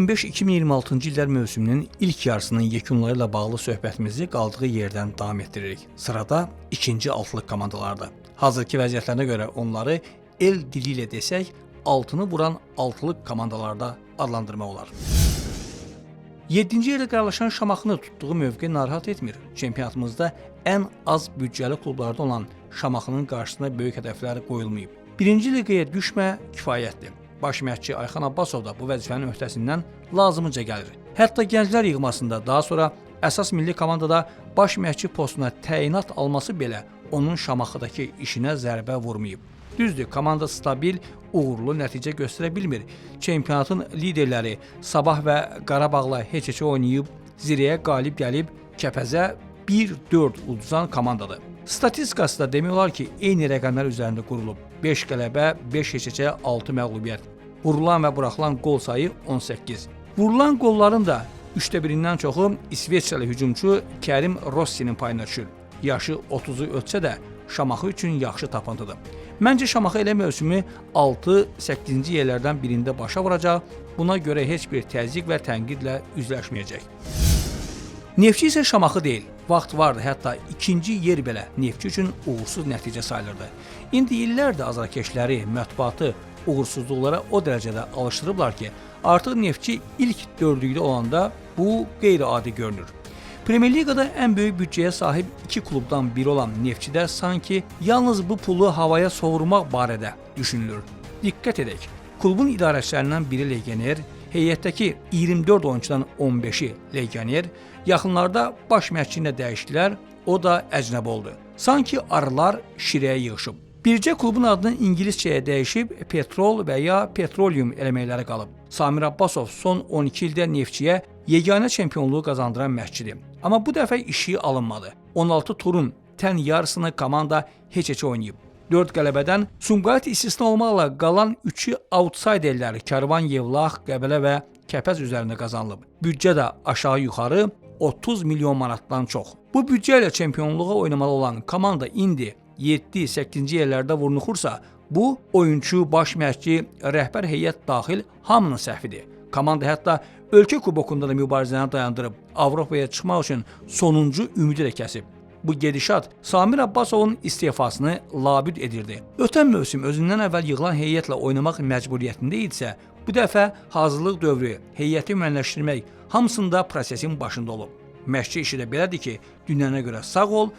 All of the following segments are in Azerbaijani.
2025-2026-cı illər mövsümünün ilk yarısının yekunları ilə bağlı söhbətimizi qaldığı yerdən davam etdiririk. Sırada ikinci altlıq komandalardır. Hazırki vəziyyətlərinə görə onları el dili ilə desək, altını vuran altlıq komandalarda adlandırmaq olar. 7-ci yerdə qərarlaşan Şamaxını tutduğu mövqe narahat etmir. Çempionatımızda ən az büdcəli klublarda olan Şamaxının qarşısına böyük hədəflər qoyulmayıb. Birinci liqaya düşmə kifayətdir. Baş məşqçi Ayxan Abbasov da bu vəzifənin öhdəsindən lazımınca gəlir. Hətta gənclər yığmasında daha sonra əsas milli komandada baş məşqçi postuna təyinat alması belə onun Şamaxıdakı işinə zərbə vurmayıb. Düzdür, komanda stabil, uğurlu nəticə göstərə bilmir. Çempionatın liderləri Sabah və Qarabağla heç-heçə oynayıb, zirəyə qalib gəlib, Kəpəzə 1-4 uduzan komandadır. Statistikası da demək olar ki, eyni rəqəmlər üzərində qurulub. 5 qələbə, 5 heç-heçə, 6 məğlubiyyət. Vurulan və buraxılan qol sayı 18. Vurulan qolların da 1/3-dən çoxu İsveçrəli hücumçu Kərim Rossinin payına düşür. Yaşı 30-u ötsə də Şamaxı üçün yaxşı tapıntıdır. Məncə Şamaxı elə mövsümü 6-8-ci yerlərdən birində başa vuracaq, buna görə heç bir təzyiq və tənqidlə üzləşməyəcək. Neftçi isə Şamaxı deyil. Vaxt vardı, hətta ikinci yer belə Neftçi üçün uğursuz nəticə sayılırdı. İndi illərdir azarkeşləri, mətbuatı uğursuzluqlara o dərəcədə alışdırıblar ki, artıq Neftçi ilk dördlükdə olanda bu qeyri-adi görünür. Premyer Liqada ən böyük büdcəyə sahib iki klubdan biri olan Neftçidə sanki yalnız bu pulu havaya sovurmaq barədə düşünülür. Diqqət edək, klubun idarəçilərindən biri legioner, heyətdəki 24 oyuncudan 15-i legioner, yaxınlarda baş məşqçini dəyişdilər, o da əcnəbi oldu. Sanki arılar şirəyə yığışıb. Bircə klubun adını ingiliscəyə dəyişib Petrol və ya Petroleum eləməkləri qalıb. Samir Abbasov son 12 ildə Neftçiyə yeganə çempionluğu qazandıran məşqçidir. Amma bu dəfə işi alınmadı. 16 turun tən yarısını komanda heç-heçə oynayıb. 4 qələbədən Sumqayıt istisna olmaqla qalan 3-ü outsiderlər Karvan, Yevlax, Qəbələ və Kəpəz üzərində qazanılıb. Büdcə də aşağı-yuxarı 30 milyon manatdan çox. Bu büdcə ilə çempionluğa oynamalı olan komanda indi 7-8-ci yerlərdə vurnuxursa, bu oyunçu, baş məşqçi, rəhbər heyət daxil hamının səhvidir. Komanda hətta ölkə kubokunda da mübarizəni dayandırıb, Avropaya çıxmaq üçün sonuncu ümidi də kəsib. Bu gedişat Samir Abbasovun istefasını labüd edirdi. Ötən mövsüm özündən əvvəl yığılan heyətlə oynamaq məcburiyyətində idisə, bu dəfə hazırlıq dövrü, heyəti müəyyənləşdirmək hamısında prosesin başında olub. Məşqçi işi də belədir ki, dünyanə görə sağ ol,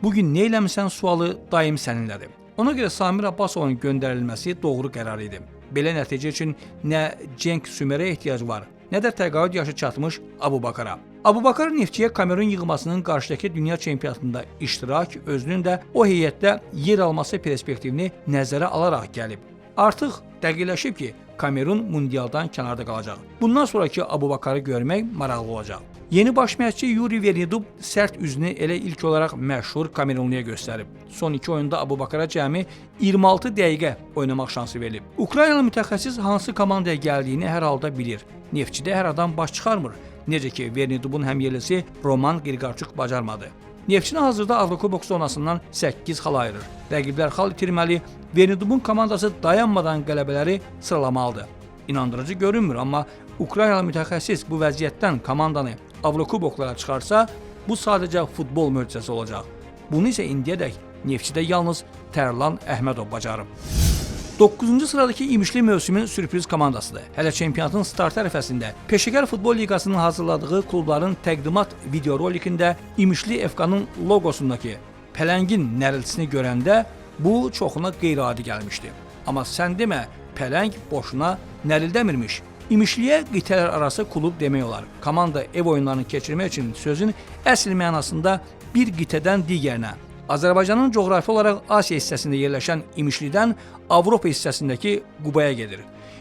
bugün nə eləmirsən sualı daim səninlədir. Ona görə Samir Abbasovun göndərilməsi doğru qərar idi. Belə nəticə üçün nə Cenk Sümerə ehtiyac var, nə də təqaüd yaşı çatmış Abubakara. Abubakar Neftçiyə Kamerun yığmasının qarşıdakı dünya çempionatında iştirak özünün də o heyətdə yer alması perspektivini nəzərə alaraq gəlib. Artıq dəqiqləşib ki, Kamerun mundialdan kənarda qalacaq. Bundan sonraki Abubakarı görmək maraqlı olacaq. Yeni baş məşqçi Yuri Vernidub sərt üzünü elə ilk olaraq məşhur Kamerunluya göstərib. Son 2 oyunda Abubakara cəmi 26 dəqiqə oynamaq şansı verilib. Ukraynalı mütəxəssis hansı komandaya gəldiyini hər halda bilir. Neftçidə hər adam baş çıxarmır. Necə ki, Vernidubun həmyerlisi Roman Qirqarçuk bacarmadı. Neftçini hazırda Avrokubok zonasından 8 xal ayırır. Rəqiblər xal itirməli, Vernidubun komandası dayanmadan qələbələri sıralamalıdır. İnandırıcı görünmür, amma Ukraynalı mütəxəssis bu vəziyyətdən komandanı Avrokuboklara çıxarsa, bu sadəcə futbol möcüzəsi olacaq. Bunu isə indiyədək Neftçidə yalnız Tərlan Əhmədov bacarıb. 9-cu sıradakı İmişli mövsümün sürpriz komandasıdır. Hələ çempionatın start ərəfəsində Peşəkar Futbol Liqasının hazırladığı klubların təqdimat videorolikində İmişli FK-nın loqosundakı pələngin nəriltisini görəndə bu çoxuna qeyri-adi gəlmişdi. Amma sən demə, pələng boşuna nərildəmirmiş. İmişliyə qitələr arası klub demək olar. Komanda ev oyunlarını keçirmək üçün sözün əsl mənasında bir qitədən digərinə, Azərbaycanın coğrafi olaraq Asiya hissəsində yerləşən İmişlidən Avropa hissəsindəki Qubaya gedir.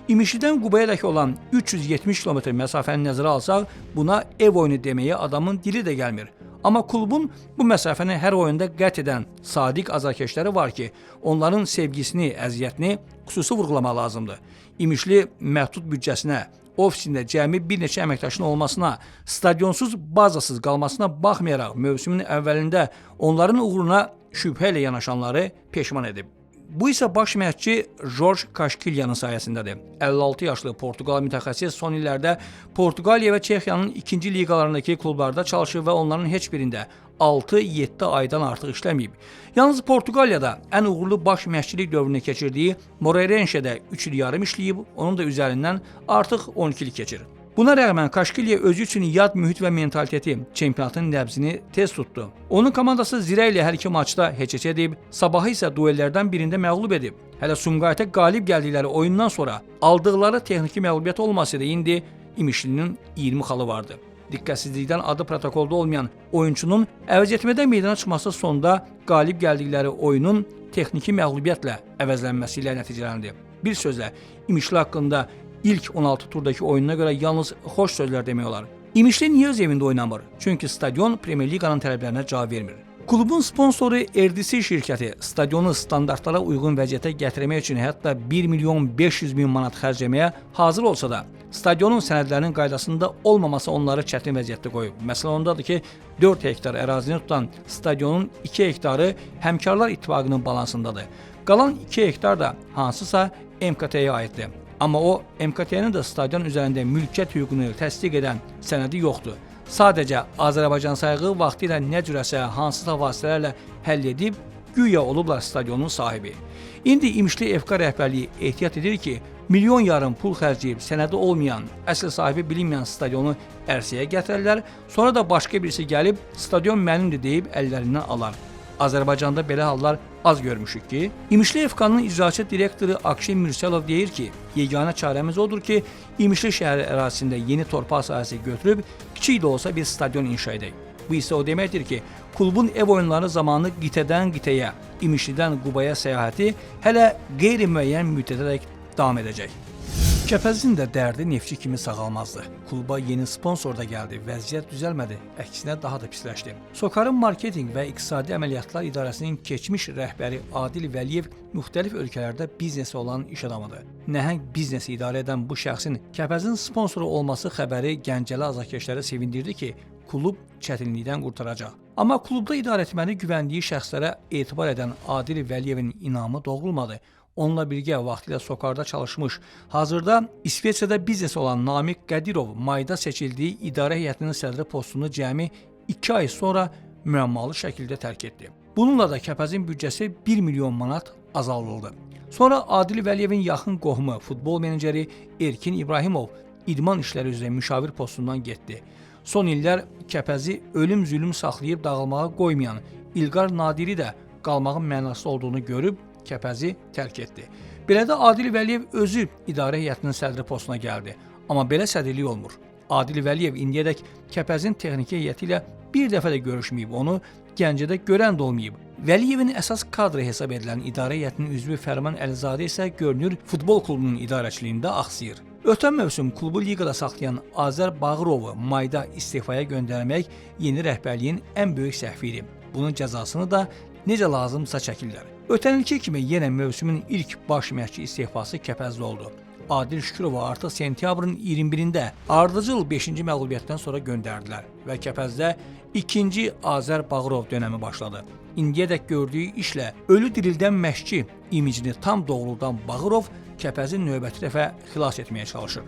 İmişlidən Qubayadakı olan 370 km məsafəni nəzərə alsaq, buna ev oyunu deməyə adamın dili də gəlmir. Amma klubun bu məsafəni hər oyunda qət edən sadiq azarkeşləri var ki, onların sevgisini, əziyyətini xüsusi vurğulamaq lazımdır. İmişli məhdud büdcəsinə, ofisində cəmi bir neçə əməkdaşın olmasına, stadionsuz, bazasız qalmasına baxmayaraq mövsümün əvvəlində onların uğruna şübhə ilə yanaşanları peşman edib. Bu isə baş məşqçi Jorge Kaşkilyanın sayəsindədir. 56 yaşlı Portuqal mütəxəssis son illərdə Portuqaliya və Çexiyanın ikinci liqalarındakı klublarda çalışıb və onların heç birində 6-7 aydan artıq işləməyib. Yalnız Portuqaliyada ən uğurlu baş məşqçilik dövrünü keçirdiyi Moreirense'də 3 il yarım işləyib, onun da üzərindən artıq 12 il keçir. Buna rəğmən Kaşkilya özü üçün yad mühit və mentaliteti çempionatın nəbzini tez tutdu. Onun komandası Zirə ilə hər iki maçda heç-heç edib, Sabahı isə duellərdən birində məğlub edib. Hələ Sumqayıta qalib gəldikləri oyundan sonra aldıqları texniki məğlubiyyət olmasa da indi İmişlinin 20 xalı vardı. Diqqətsizlikdən adı protokolda olmayan oyunçunun əvəzetmədə meydana çıxması sonunda qalib gəldikləri oyunun texniki məğlubiyyətlə əvəzlənməsi ilə nəticələndi. Bir sözlə, İmişli haqqında İlk 16 turdakı oyununa görə yalnız xoş sözlər demək olar. İmişli niyə öz evində oynamır? Çünki stadion Premyer Liqanın tələblərinə cavab vermir. Klubun sponsoru RDC şirkəti stadionu standartlara uyğun vəziyyətə gətirmək üçün hətta 1 milyon 500 min manat xərcləməyə hazır olsa da, stadionun sənədlərinin qaydasında olmaması onları çətin vəziyyətdə qoyub. Məsələ ondadır ki, 4 hektar ərazini tutan stadionun 2 hektarı Həmkarlar İttifaqının balansındadır. Qalan 2 hektar da hansısa MKT-yə aiddir. Amma o, MKT-nin də stadion üzərində mülkiyyət hüququnu təsdiq edən sənədi yoxdur. Sadəcə Azərbaycan sayığı vaxtı ilə nə cürəsə hansısa vasitələrlə həll edib, güya olublar stadionun sahibi. İndi İmişli FK rəhbərliyi ehtiyat edir ki, milyon yarım pul xərcləyib sənədi olmayan, əsl sahibi bilinməyən stadionu ərsəyə gətirərlər, sonra da başqa birisi gəlib stadion mənimdir deyib əllərindən alar. Azərbaycanda belə hallar az görmüşük ki, İmişli FK-nın icraçı direktoru Akşin Mürsəlov deyir ki, yeganə çarəmiz odur ki, İmişli şəhəri ərazisində yeni torpaq sahəsi götürüb, kiçik də olsa bir stadion inşa edək. Bu isə o deməkdir ki, klubun ev oyunları zamanı qitədən qitəyə, İmişlidən Qubaya səyahəti hələ qeyri-müəyyən müddətədək davam edəcək. Kəpəzin də dərdi Neftçi kimi sağalmazdı. Kluba yeni sponsor da gəldi, vəziyyət düzəlmədi, əksinə daha da pisləşdi. Sokarın marketinq və iqtisadi əməliyyatlar idarəsinin keçmiş rəhbəri Adil Vəliyev müxtəlif ölkələrdə biznesi olan iş adamıdır. Nəhəng biznesi idarə edən bu şəxsin Kəpəzin sponsoru olması xəbəri Gəncəli azarkeşləri sevindirdi ki, klub çətinlikdən qurtaracaq. Amma klubda idarəetməni güvəndiyi şəxslərə etibar edən Adil Vəliyevin inamı doğrulmadı. Onunla birgə vaxtilə Sokarda çalışmış, hazırda İsveçrədə biznes olan Namiq Qədirov mayda seçildiyi idarə heyətinin sədri postunu cəmi 2 ay sonra müəmmalı şəkildə tərk etdi. Bununla da Kəpəzin büdcəsi 1 milyon manat azaldıldı. Sonra Adil Vəliyevin yaxın qohumu, futbol meneceri Erkin İbrahimov idman işləri üzrə müşavir postundan getdi. Son illər Kəpəzi ölüm-zülüm saxlayıb dağılmağa qoymayan İlqar Nadiri də qalmağın mənasız olduğunu görüb Kəpəzi tərk etdi. Belə də Adil Vəliyev özü idarə heyətinin sədri postuna gəldi. Amma belə sədrlik olmur. Adil Vəliyev indiyədək Kəpəzin texniki heyəti ilə bir dəfə də görüşməyib, onu Gəncədə görən də olmayıb. Vəliyevin əsas kadrı hesab edilən idarə heyətinin üzvü Fərman Əlizadə isə görünür futbol klubunun idarəçiliyində axsayır. Ötən mövsüm klubu liqada saxlayan Azər Bağırovu mayda istifaya göndərmək yeni rəhbərliyin ən böyük səhvi idi. Bunun cəzasını da necə lazımsa çəkirlər. Ötən ilki kimi yenə mövsümün ilk baş məşqçi istifası Kəpəzdə oldu. Adil Şükürova artıq sentyabrın 21-də ardıcıl 5-ci məğlubiyyətdən sonra göndərdilər və Kəpəzdə 2-ci Azər Bağırov dönəmi başladı. İndiyədək gördüyü işlə ölü dirildən məşqçi imicini tam doğruldan Bağırov Kəpəzin növbəti dəfə xilas etməyə çalışır.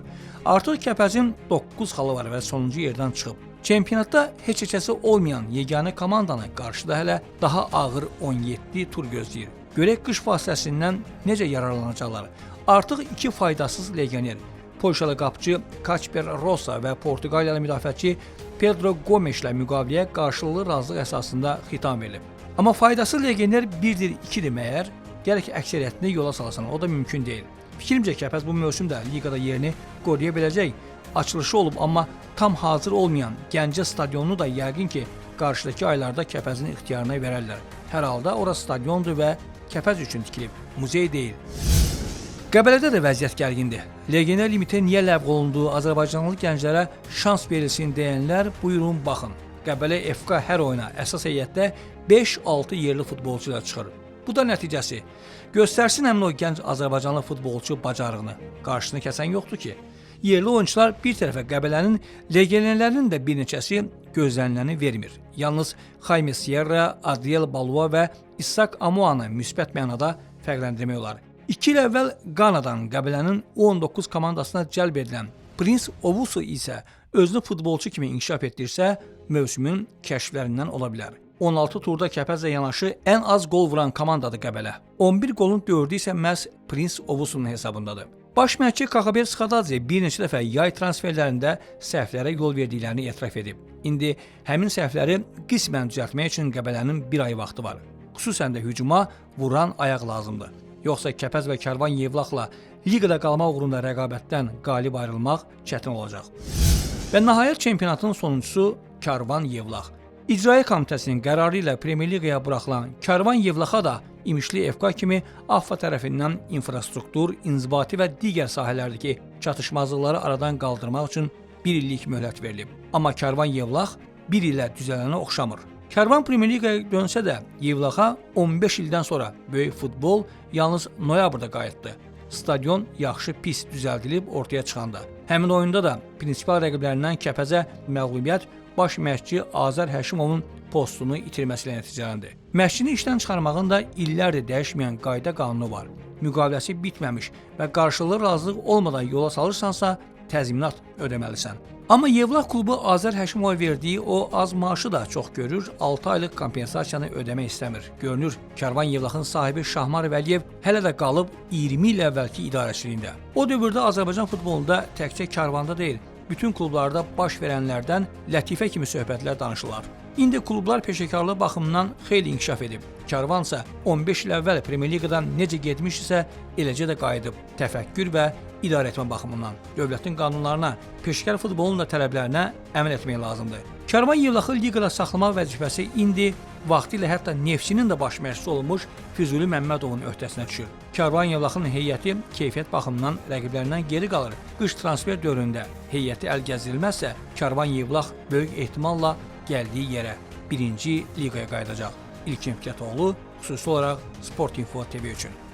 Artıq Kəpəzin 9 xalı var və sonuncu yerdən çıxıb. Çempionatda heç heçəsi olmayan yeganə komandanı qarşıda hələ daha ağır 17 tur gözləyir. Görək qış fasiləsindən necə yararlanacaqlar. Artıq 2 faydasız legioner, Polşalı qapıcı Kaçper Rosa və Portuqaliyalı müdafiəçi Pedro Gomes-lə müqaviləyə qarşılıqlı razılıq əsasında xitam verilib. Amma faydasız legioner 1-dir, 2-dir məyər? Gərək əksəriyyətini yola salasan, o da mümkün deyil. Fikrimcə Kəpəz bu mövsümdə liqada yerini qoruya biləcək. Açılışı olub, amma tam hazır olmayan Gəncə stadionunu da yəqin ki, qarşıdakı aylarda Kəpəzin ixtiyarına verərlər. Hər halda ora stadiondur və Kəpəz üçün tikilib, muzey deyil. Qəbələdə də vəziyyət gərgindir. Legioner limiti niyə ləğv olunduğu Azərbaycanlı gənclərə şans verilsin deyənlər buyurun baxın. Qəbələ FK hər oyuna əsas heyətdə 5-6 yerli futbolçu ilə çıxır. Bu da nəticəsi. Göstərsin həmin o gənc Azərbaycanlı futbolçu bacarığını. Qarşısını kəsən yoxdur ki. Yerli oyuncular bir tərəfə Qəbələnin legionerlərinin də bir neçəsi gözləniləni vermir. Yalnız Jaime Sierra, Adriel Balua və İshak Amuanı müsbət mənada fərqləndirmək olar. 2 il əvvəl Qanadan Qəbələnin U19 komandasına cəlb edilən Prince Owusu isə özünü futbolçu kimi inkişaf etdirsə, mövsümün kəşflərindən ola bilər. 16 turda Kəpəzlə yanaşı ən az qol vuran komandadır Qəbələ. 11 qolun 4-ü isə məhz Prince Owusunun hesabındadır. Baş məşqçi Kakabel Skadadze bir neçə dəfə yay transferlərində səhvlərə yol verdiklərini etiraf edib. İndi həmin səhvləri qismən düzəltmək üçün Qəbələnin bir ay vaxtı var. Xüsusən də hücuma vuran ayaq lazımdır. Yoxsa Kəpəz və Karvan Yevlaxla liqada qalmaq uğrunda rəqabətdən qalib ayrılmaq çətin olacaq. Və nəhayət çempionatın sonuncusu Karvan Yevlax. İcraiyyə Komitəsinin qərarı ilə Premyer Liqaya buraxılan Karvan Yevlaxa da İmişli FK kimi AFFA tərəfindən infrastruktur, inzibati və digər sahələrdəki çatışmazlıqları aradan qaldırmaq üçün 1 illik möhlət verilib. Amma Karvan Yevlax 1 ilə düzələnə oxşamır. Karvan Premyer Liqaya dönsə də Yevlaxa 15 ildən sonra böyük futbol yalnız noyabrda qayıtdı. Stadion yaxşı pis düzəldilib ortaya çıxanda. Həmin oyunda da prinsipal rəqiblərindən Kəpəzə məğlubiyyət baş məşqçi Azər Həşimovun postunu itirməsi ilə nəticələndi. Məşqçini işdən çıxarmağın da illərdir dəyişməyən qayda qanunu var. Müqaviləsi bitməmiş və qarşılıqlı razılıq olmadan yola salırsansa, təzminat ödəməlisən. Amma Yevlax klubu Azər Həşimova verdiyi o az maaşı da çox görür, 6 aylıq kompensasiyanı ödəmək istəmir. Görünür, Karvan Yevlaxın sahibi Şahmar Vəliyev hələ də qalıb 20 il əvvəlki idarəçiliyində. O dövrdə Azərbaycan futbolunda təkcə Karvanda deyil, bütün klublarda baş verənlərdən lətifə kimi söhbətlər danışırlar. İndi klublar peşəkarlıq baxımından xeyli inkişaf edib. Karvan isə 15 il əvvəl Premyer Liqadan necə getmişsə, eləcə də qayıdıb. Təfəkkür və idarə etmə baxımından dövlətin qanunlarına, peşəkar futbolun da tələblərinə əməl etmək lazımdır. Karvan Yevlaxı liqada saxlamaq vəzifəsi indi vaxtilə hətta Neftçinin də baş məşqçisi olmuş Füzuli Məmmədovun öhdəsinə düşür. Karvan Yevlaxın heyəti keyfiyyət baxımından rəqiblərindən geri qalır. Qış transfer dövründə heyəti əl gəzdirilməzsə, Karvan Yevlax böyük ehtimalla gəldiyi yerə 1-ci liqaya qayıdacaq. İlkin Fikrətoğlu, xüsusi olaraq Sport Info TV üçün.